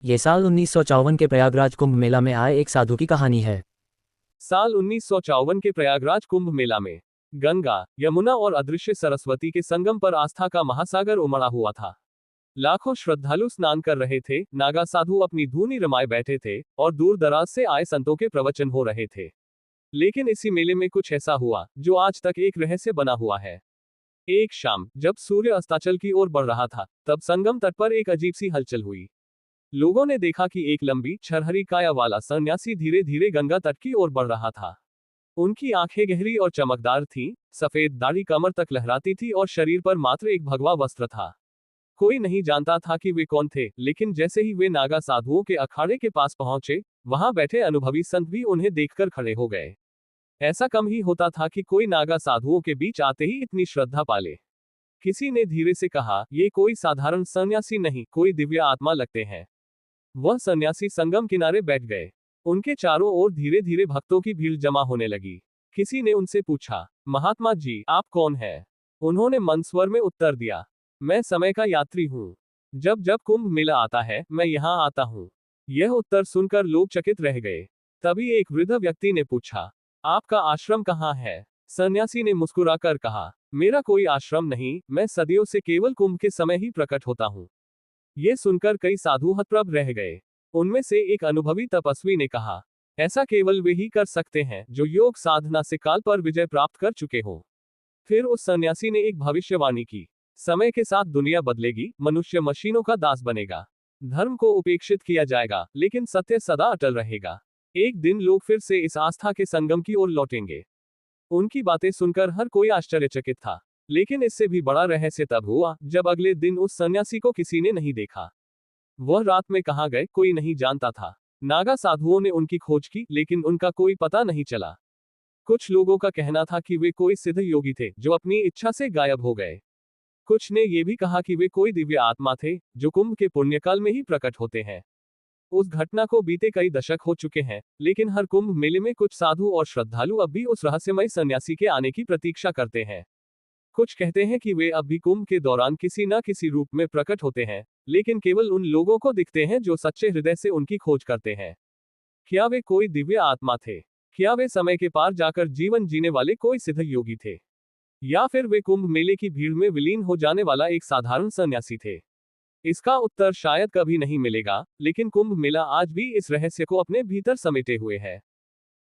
ये साल 1954 के प्रयागराज कुंभ मेला में आए एक साधु की कहानी है। साल 1954 के प्रयागराज कुंभ मेला में गंगा, यमुना और अदृश्य सरस्वती के संगम पर आस्था का महासागर उमड़ा हुआ था। लाखों श्रद्धालु स्नान कर रहे थे, नागा साधु अपनी धूनी रमाए बैठे थे और दूर दराज से आए संतों के प्रवचन हो रहे थे। लेकिन इसी मेले में कुछ ऐसा हुआ जो आज तक एक रहस्य बना हुआ है। एक शाम जब सूर्य अस्ताचल की ओर बढ़ रहा था, तब संगम तट पर एक अजीब सी हलचल हुई। लोगों ने देखा कि एक लंबी छरहरी काया वाला सन्यासी धीरे धीरे गंगा तट की ओर बढ़ रहा था। उनकी आंखें गहरी और चमकदार थीं, सफेद दाढ़ी कमर तक लहराती थी और शरीर पर मात्र एक भगवा वस्त्र था। कोई नहीं जानता था कि वे कौन थे, लेकिन जैसे ही वे नागा साधुओं के अखाड़े के पास पहुंचे, वहां बैठे अनुभवी संत भी उन्हें देखकर खड़े हो गए। ऐसा कम ही होता था कि कोई नागा साधुओं के बीच आते ही इतनी श्रद्धा पाले। किसी ने धीरे से कहा, ये कोई साधारण सन्यासी नहीं, कोई दिव्य आत्मा लगते हैं। वह सन्यासी संगम किनारे बैठ गए। उनके चारों ओर धीरे धीरे भक्तों की भीड़ जमा होने लगी। किसी ने उनसे पूछा, महात्मा जी, आप कौन हैं? उन्होंने मंद स्वर में उत्तर दिया, मैं समय का यात्री हूँ। जब जब कुंभ मेला आता है, मैं यहाँ आता हूँ। यह उत्तर सुनकर लोग चकित रह गए। तभी एक वृद्ध व्यक्ति ने पूछा, आपका आश्रम कहाँ है? सन्यासी ने मुस्कुराकर कहा, मेरा कोई आश्रम नहीं, मैं सदियों से केवल कुंभ के समय ही प्रकट होता हूँ। ये सुनकर कई साधु हतप्रभ रह गए। उनमें से एक अनुभवी तपस्वी ने कहा, ऐसा केवल वे ही कर सकते हैं जो योग साधना से काल पर विजय प्राप्त कर चुके हो। फिर उस सन्यासी ने एक भविष्यवाणी की, समय के साथ दुनिया बदलेगी, मनुष्य मशीनों का दास बनेगा। धर्म को उपेक्षित किया जाएगा, लेकिन सत्य सदा अटल रहेगा। एक दिन लोग फिर से इस आस्था के संगम की ओर लौटेंगे। उनकी बातें सुनकर हर कोई आश्चर्यचकित था। लेकिन इससे भी बड़ा रहस्य तब हुआ जब अगले दिन उस सन्यासी को किसी ने नहीं देखा। वह रात में कहाँ गए, कोई नहीं जानता था। नागा साधुओं ने उनकी खोज की, लेकिन उनका कोई पता नहीं चला। कुछ लोगों का कहना था कि वे कोई सिद्ध योगी थे जो अपनी इच्छा से गायब हो गए। कुछ ने यह भी कहा कि वे कोई दिव्य आत्मा थे जो कुंभ के पुण्यकाल में ही प्रकट होते हैं। उस घटना को बीते कई दशक हो चुके हैं, लेकिन हर कुंभ मेले में कुछ साधु और श्रद्धालु अब भी उस रहस्यमय सन्यासी के आने की प्रतीक्षा करते हैं। कुछ कहते हैं कि वे अब भी कुंभ के दौरान किसी न किसी रूप में प्रकट होते हैं, लेकिन केवल उन लोगों को दिखते हैं जो सच्चे हृदय से उनकी खोज करते हैं। क्या वे कोई दिव्य आत्मा थे? क्या वे समय के पार जाकर जीवन जीने वाले कोई सिद्ध योगी थे? या फिर वे कुंभ मेले की भीड़ में विलीन हो जाने वाला एक साधारण सन्यासी थे? इसका उत्तर शायद कभी नहीं मिलेगा, लेकिन कुंभ मेला आज भी इस रहस्य को अपने भीतर समेटे हुए है।